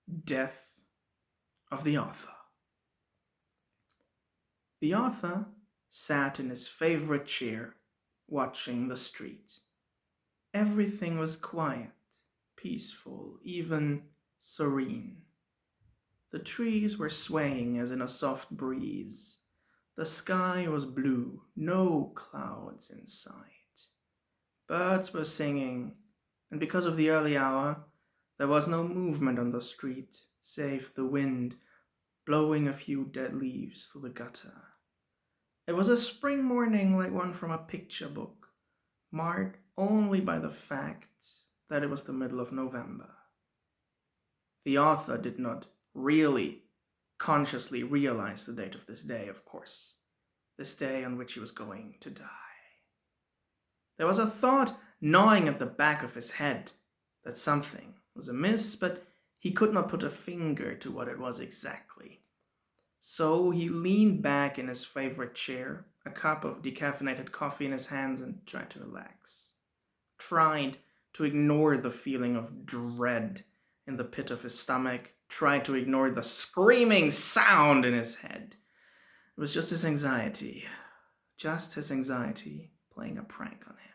Death of the author. The author sat in his favorite chair, watching the street. Everything was quiet, peaceful, even serene. The trees were swaying as in a soft breeze. The sky was blue, no clouds in sight. Birds were singing, and because of the early hour, there was no movement on the street, save the wind blowing a few dead leaves through the gutter. It was a spring morning like one from a picture book, marked only by the fact that it was the middle of November. The author did not really consciously realize the date of this day, of course, this day on which he was going to die. There was a thought gnawing at the back of his head that something was amiss, but he could not put a finger to what it was exactly. So he leaned back in his favorite chair, a cup of decaffeinated coffee in his hands, and tried to relax. Tried to ignore the feeling of dread in the pit of his stomach, tried to ignore the screaming sound in his head. It was just his anxiety playing a prank on him.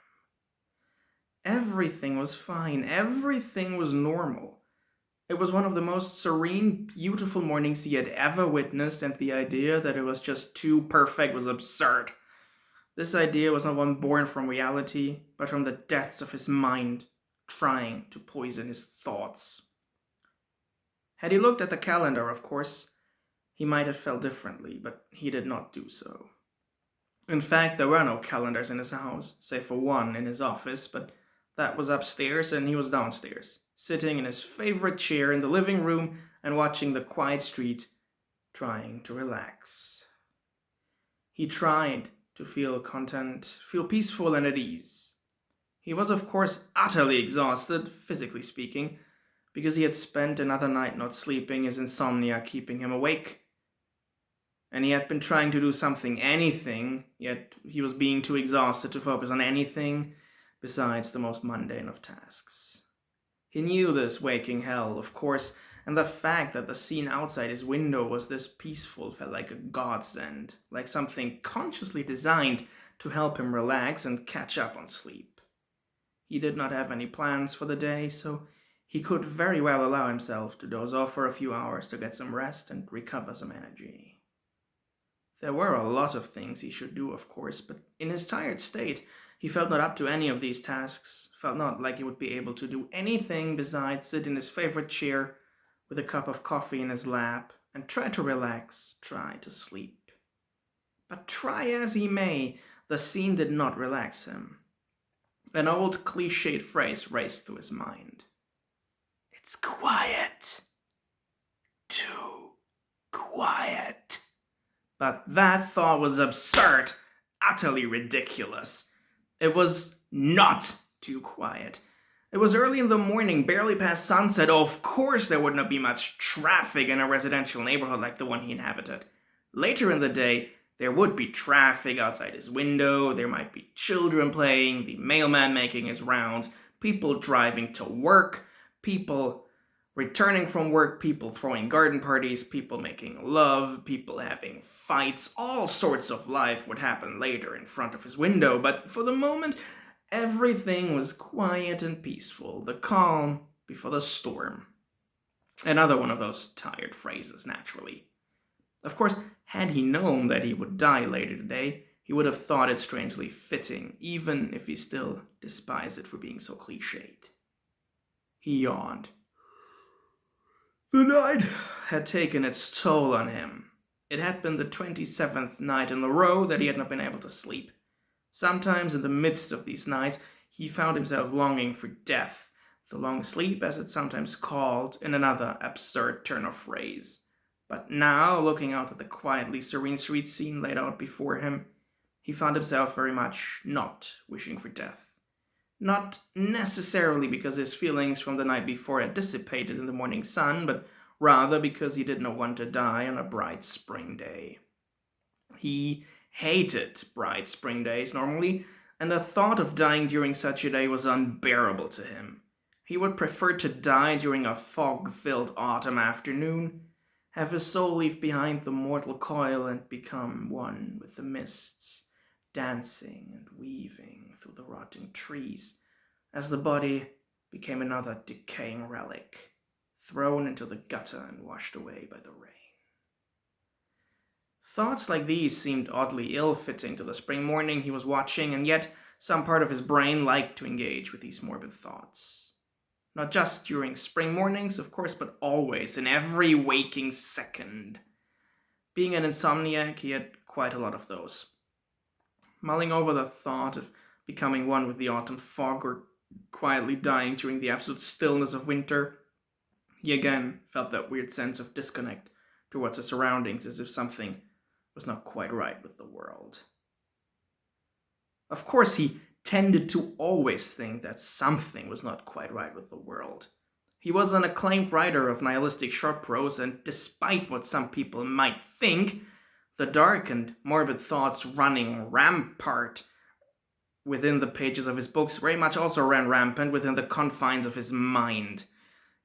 Everything was fine, everything was normal. It was one of the most serene, beautiful mornings he had ever witnessed, and the idea that it was just too perfect was absurd. This idea was not one born from reality, but from the depths of his mind, trying to poison his thoughts. Had he looked at the calendar, of course, he might have felt differently, but he did not do so. In fact, there were no calendars in his house, save for one in his office, but that was upstairs and he was downstairs, sitting in his favorite chair in the living room and watching the quiet street, trying to relax. He tried to feel content, feel peaceful and at ease. He was, of course, utterly exhausted, physically speaking, because he had spent another night not sleeping, his insomnia keeping him awake. And he had been trying to do anything, yet he was being too exhausted to focus on anything besides the most mundane of tasks. He knew this waking hell, of course, and the fact that the scene outside his window was this peaceful felt like a godsend, like something consciously designed to help him relax and catch up on sleep. He did not have any plans for the day, so he could very well allow himself to doze off for a few hours to get some rest and recover some energy. There were a lot of things he should do, of course, but in his tired state, he felt not up to any of these tasks, felt not like he would be able to do anything besides sit in his favorite chair with a cup of coffee in his lap and try to relax, try to sleep. But try as he may, the scene did not relax him. An old cliched phrase raced through his mind. It's quiet. Too quiet. But that thought was absurd, utterly ridiculous. It was not too quiet. It was early in the morning, barely past sunset. Of course there would not be much traffic in a residential neighborhood like the one he inhabited. Later in the day, there would be traffic outside his window, there might be children playing, the mailman making his rounds, people driving to work, people returning from work, people throwing garden parties, people making love, people having fights. All sorts of life would happen later in front of his window, but for the moment, everything was quiet and peaceful, the calm before the storm. Another one of those tired phrases, naturally. Of course, had he known that he would die later today, he would have thought it strangely fitting, even if he still despised it for being so cliched. He yawned. The night had taken its toll on him. It had been the 27th night in a row that he had not been able to sleep. Sometimes in the midst of these nights, he found himself longing for death, the long sleep as it's sometimes called in another absurd turn of phrase. But now, looking out at the quietly serene street scene laid out before him, he found himself very much not wishing for death. Not necessarily because his feelings from the night before had dissipated in the morning sun, but rather because he did not want to die on a bright spring day. He hated bright spring days normally, and the thought of dying during such a day was unbearable to him. He would prefer to die during a fog-filled autumn afternoon, have his soul leave behind the mortal coil and become one with the mists, dancing and weaving through the rotting trees, as the body became another decaying relic, thrown into the gutter and washed away by the rain. Thoughts like these seemed oddly ill-fitting to the spring morning he was watching, and yet some part of his brain liked to engage with these morbid thoughts. Not just during spring mornings, of course, but always, in every waking second. Being an insomniac, he had quite a lot of those. Mulling over the thought of becoming one with the autumn fog or quietly dying during the absolute stillness of winter, he again felt that weird sense of disconnect towards his surroundings, as if something was not quite right with the world. Of course, he tended to always think that something was not quite right with the world. He was an acclaimed writer of nihilistic short prose, and despite what some people might think, the dark and morbid thoughts running rampart within the pages of his books very much also ran rampant within the confines of his mind.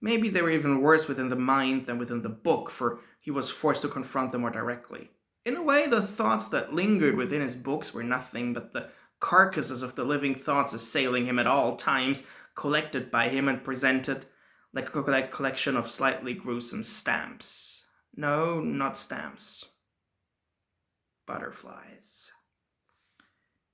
Maybe they were even worse within the mind than within the book, for he was forced to confront them more directly. In a way, the thoughts that lingered within his books were nothing but the carcasses of the living thoughts assailing him at all times, collected by him and presented like a collection of slightly gruesome stamps. No, not stamps. Butterflies.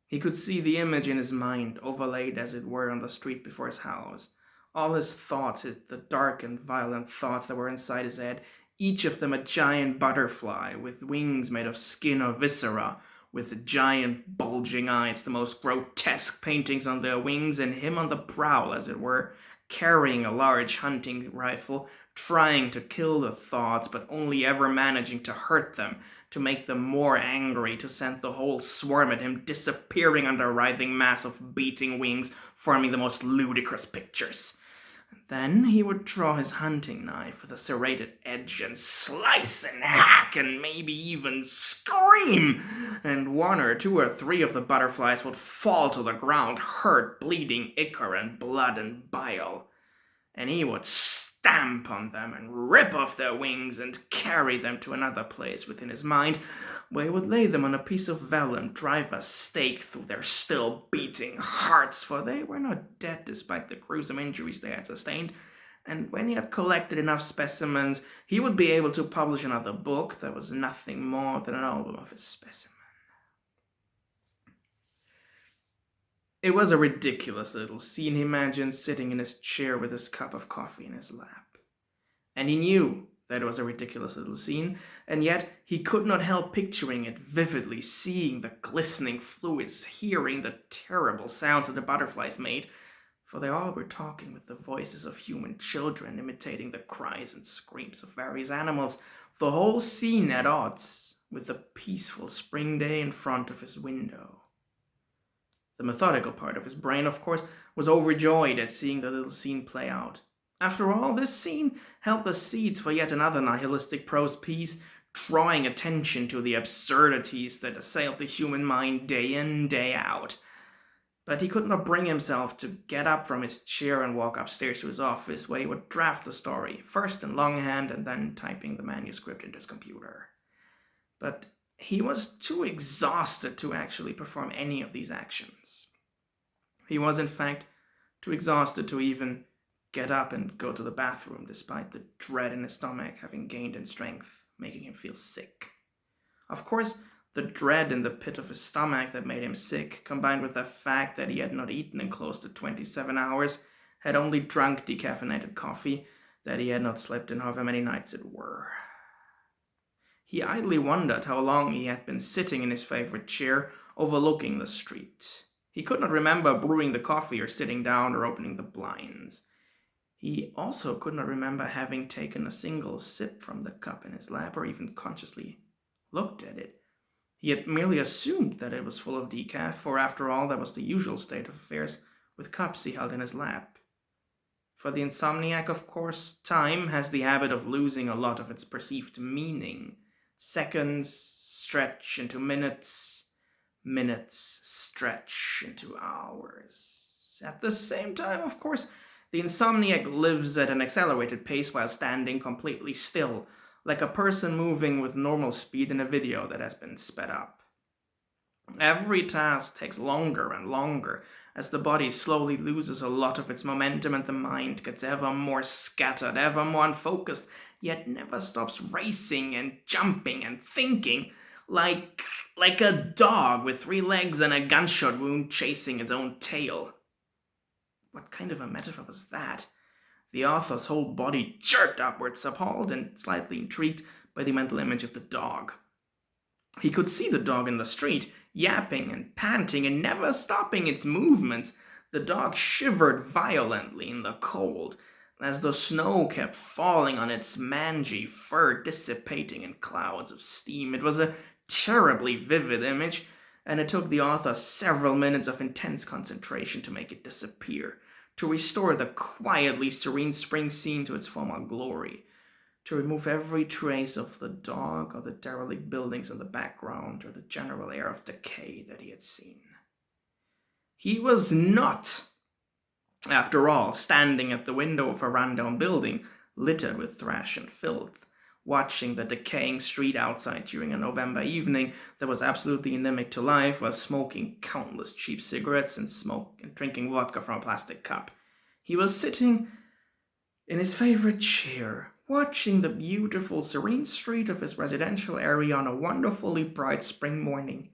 He could see the image in his mind, overlaid as it were on the street before his house. All his thoughts, the dark and violent thoughts that were inside his head, each of them a giant butterfly with wings made of skin or viscera, with giant bulging eyes, the most grotesque paintings on their wings, and him on the prowl, as it were, carrying a large hunting rifle, trying to kill the thoughts, but only ever managing to hurt them, to make them more angry, to send the whole swarm at him, disappearing under a writhing mass of beating wings, forming the most ludicrous pictures. Then he would draw his hunting knife with a serrated edge and slice and hack and maybe even scream, and one or two or three of the butterflies would fall to the ground, hurt, bleeding ichor and blood and bile. And he would stamp on them and rip off their wings and carry them to another place within his mind, where he would lay them on a piece of vellum, drive a stake through their still beating hearts, for they were not dead despite the gruesome injuries they had sustained. And when he had collected enough specimens, he would be able to publish another book that was nothing more than an album of his specimens. It was a ridiculous little scene he imagined, sitting in his chair with his cup of coffee in his lap. And he knew that it was a ridiculous little scene, and yet he could not help picturing it vividly, seeing the glistening fluids, hearing the terrible sounds that the butterflies made, for they all were talking with the voices of human children, imitating the cries and screams of various animals, the whole scene at odds with the peaceful spring day in front of his window. The methodical part of his brain, of course, was overjoyed at seeing the little scene play out. After all, this scene held the seeds for yet another nihilistic prose piece, drawing attention to the absurdities that assailed the human mind day in, day out. But he could not bring himself to get up from his chair and walk upstairs to his office, where he would draft the story, first in longhand and then typing the manuscript into his computer. But he was too exhausted to actually perform any of these actions. He was, in fact, too exhausted to even get up and go to the bathroom, despite the dread in his stomach having gained in strength, making him feel sick. Of course, the dread in the pit of his stomach that made him sick, combined with the fact that he had not eaten in close to 27 hours, had only drunk decaffeinated coffee, that he had not slept in however many nights it were. He idly wondered how long he had been sitting in his favorite chair, overlooking the street. He could not remember brewing the coffee or sitting down or opening the blinds. He also could not remember having taken a single sip from the cup in his lap or even consciously looked at it. He had merely assumed that it was full of decaf, for after all, that was the usual state of affairs with cups he held in his lap. For the insomniac, of course, time has the habit of losing a lot of its perceived meaning. Seconds stretch into minutes, minutes stretch into hours. At the same time, of course, The insomniac lives at an accelerated pace while standing completely still, like a person moving with normal speed in a video that has been sped up. Every task takes longer and longer as the body slowly loses a lot of its momentum and the mind gets ever more scattered, ever more unfocused, yet never stops racing and jumping and thinking like a dog with 3 legs and a gunshot wound chasing its own tail. What kind of a metaphor was that? The author's whole body jerked upwards, appalled and slightly intrigued by the mental image of the dog. He could see the dog in the street, yapping and panting and never stopping its movements. The dog shivered violently in the cold as the snow kept falling on its mangy fur, dissipating in clouds of steam. It was a terribly vivid image, and it took the author several minutes of intense concentration to make it disappear, to restore the quietly serene spring scene to its former glory, to remove every trace of the dog or the derelict buildings in the background or the general air of decay that he had seen. He was not, after all, standing at the window of a rundown building littered with trash and filth, watching the decaying street outside during a November evening that was absolutely endemic to life while smoking countless cheap cigarettes and drinking vodka from a plastic cup. He was sitting in his favorite chair, watching the beautiful, serene street of his residential area on a wonderfully bright spring morning.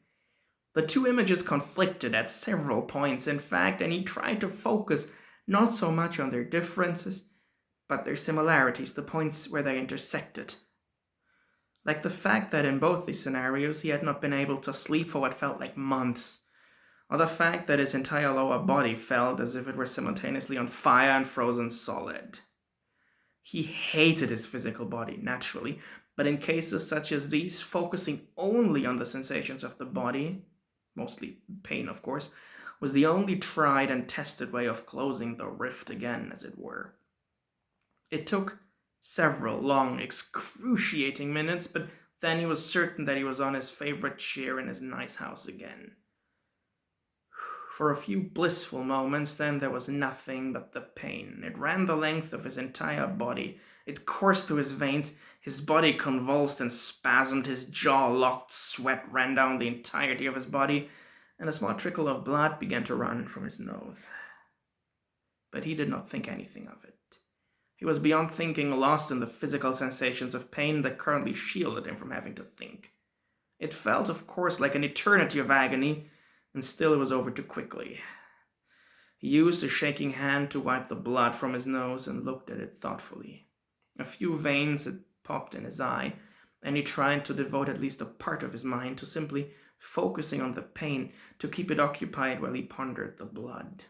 The two images conflicted at several points, in fact, and he tried to focus not so much on their differences, but their similarities, the points where they intersected. Like the fact that in both these scenarios he had not been able to sleep for what felt like months, or the fact that his entire lower body felt as if it were simultaneously on fire and frozen solid. He hated his physical body, naturally, but in cases such as these, focusing only on the sensations of the body, mostly pain of course, was the only tried and tested way of closing the rift again, as it were. It took several long, excruciating minutes, but then he was certain that he was on his favorite chair in his nice house again. For a few blissful moments, then, there was nothing but the pain. It ran the length of his entire body. It coursed through his veins. His body convulsed and spasmed. His jaw locked. Sweat ran down the entirety of his body, and a small trickle of blood began to run from his nose. But he did not think anything of it. He was beyond thinking, lost in the physical sensations of pain that currently shielded him from having to think. It felt, of course, like an eternity of agony, and still it was over too quickly. He used a shaking hand to wipe the blood from his nose and looked at it thoughtfully. A few veins had popped in his eye, and he tried to devote at least a part of his mind to simply focusing on the pain, to keep it occupied while he pondered the blood.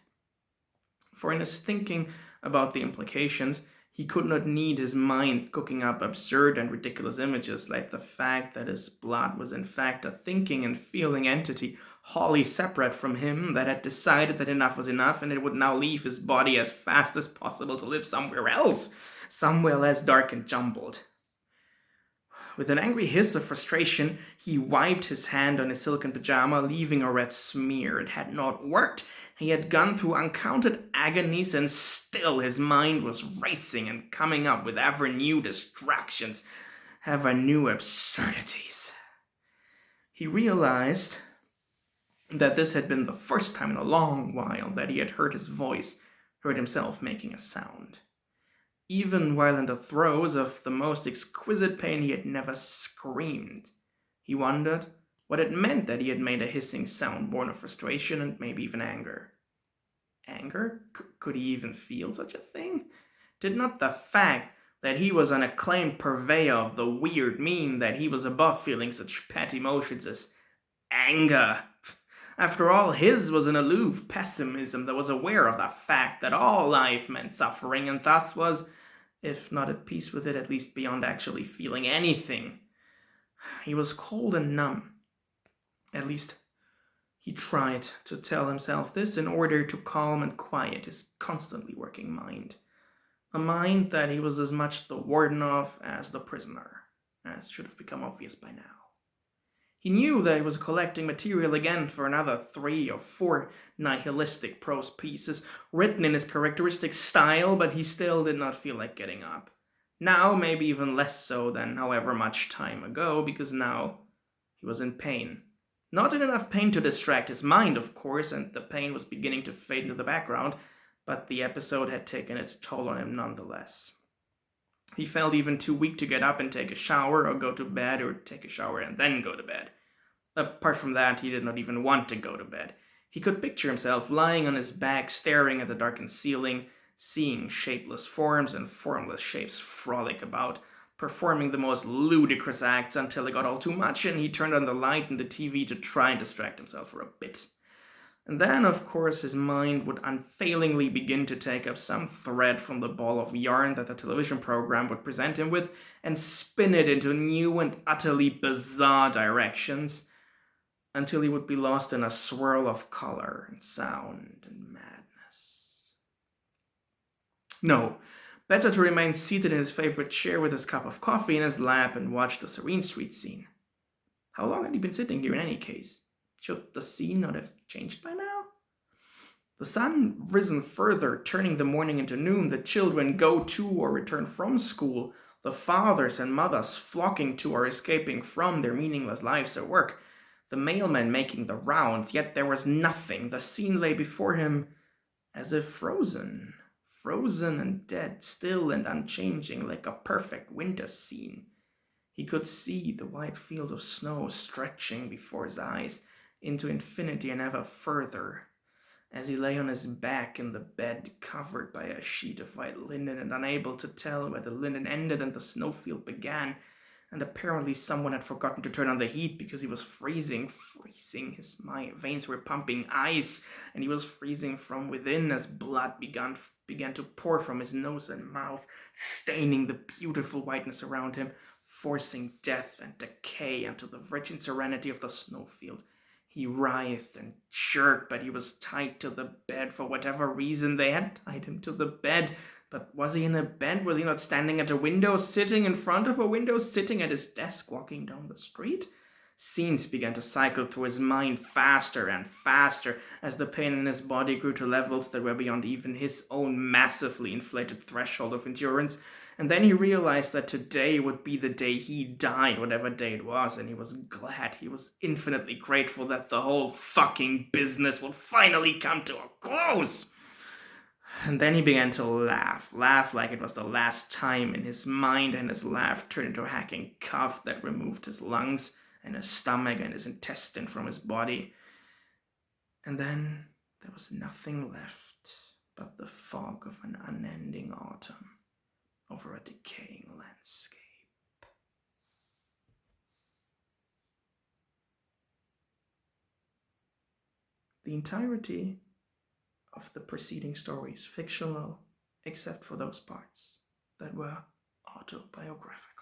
For in his thinking about the implications, he could not need his mind cooking up absurd and ridiculous images like the fact that his blood was in fact a thinking and feeling entity wholly separate from him that had decided that enough was enough and it would now leave his body as fast as possible to live somewhere else, somewhere less dark and jumbled. With an angry hiss of frustration, he wiped his hand on his silken pajama, leaving a red smear. It had not worked. He had gone through uncounted agonies, and still his mind was racing and coming up with ever new distractions, ever new absurdities. He realized that this had been the first time in a long while that he had heard his voice, heard himself making a sound. Even while in the throes of the most exquisite pain, he had never screamed. He wondered what it meant that he had made a hissing sound born of frustration and maybe even anger. Anger? Could he even feel such a thing? Did not the fact that he was an acclaimed purveyor of the weird mean that he was above feeling such pet emotions as anger? After all, his was an aloof pessimism that was aware of the fact that all life meant suffering and thus was, if not at peace with it, at least beyond actually feeling anything. He was cold and numb. At least he tried to tell himself this in order to calm and quiet his constantly working mind. A mind that he was as much the warden of as the prisoner, as should have become obvious by now. He knew that he was collecting material again for another 3 or 4 nihilistic prose pieces, written in his characteristic style, but he still did not feel like getting up. Now, maybe even less so than however much time ago, because now he was in pain. Not in enough pain to distract his mind, of course, and the pain was beginning to fade into the background, but the episode had taken its toll on him nonetheless. He felt even too weak to get up and take a shower or go to bed or take a shower and then go to bed. Apart from that, he did not even want to go to bed. He could picture himself lying on his back, staring at the darkened ceiling, seeing shapeless forms and formless shapes frolic about, performing the most ludicrous acts until it got all too much and he turned on the light and the TV to try and distract himself for a bit. And then, of course, his mind would unfailingly begin to take up some thread from the ball of yarn that the television program would present him with and spin it into new and utterly bizarre directions, until he would be lost in a swirl of color and sound and madness. No, better to remain seated in his favorite chair with his cup of coffee in his lap and watch the Serene Street scene. How long had he been sitting here in any case? Should the scene not have changed by now? The sun risen further, turning the morning into noon, the children go to or return from school, the fathers and mothers flocking to or escaping from their meaningless lives at work, the mailman making the rounds, yet there was nothing. The scene lay before him as if frozen and dead, still and unchanging, like a perfect winter scene. He could see the white field of snow stretching before his eyes into infinity and ever further, as he lay on his back in the bed, covered by a sheet of white linen and unable to tell where the linen ended and the snowfield began. And apparently someone had forgotten to turn on the heat because he was freezing. His veins were pumping ice, and he was freezing from within as blood began to pour from his nose and mouth, staining the beautiful whiteness around him, forcing death and decay into the virgin serenity of the snowfield. He writhed and jerked, but he was tied to the bed for whatever reason. They had tied him to the bed. But was he in a bed? Was he not standing at a window, sitting in front of a window, sitting at his desk, walking down the street? Scenes began to cycle through his mind faster and faster as the pain in his body grew to levels that were beyond even his own massively inflated threshold of endurance. And then he realized that today would be the day he died, whatever day it was, and he was glad, he was infinitely grateful that the whole fucking business would finally come to a close. And then he began to laugh like it was the last time in his mind, and his laugh turned into a hacking cough that removed his lungs and his stomach and his intestine from his body. And then there was nothing left but the fog of an unending autumn over a decaying landscape. The entirety of the preceding story is fictional, except for those parts that were autobiographical.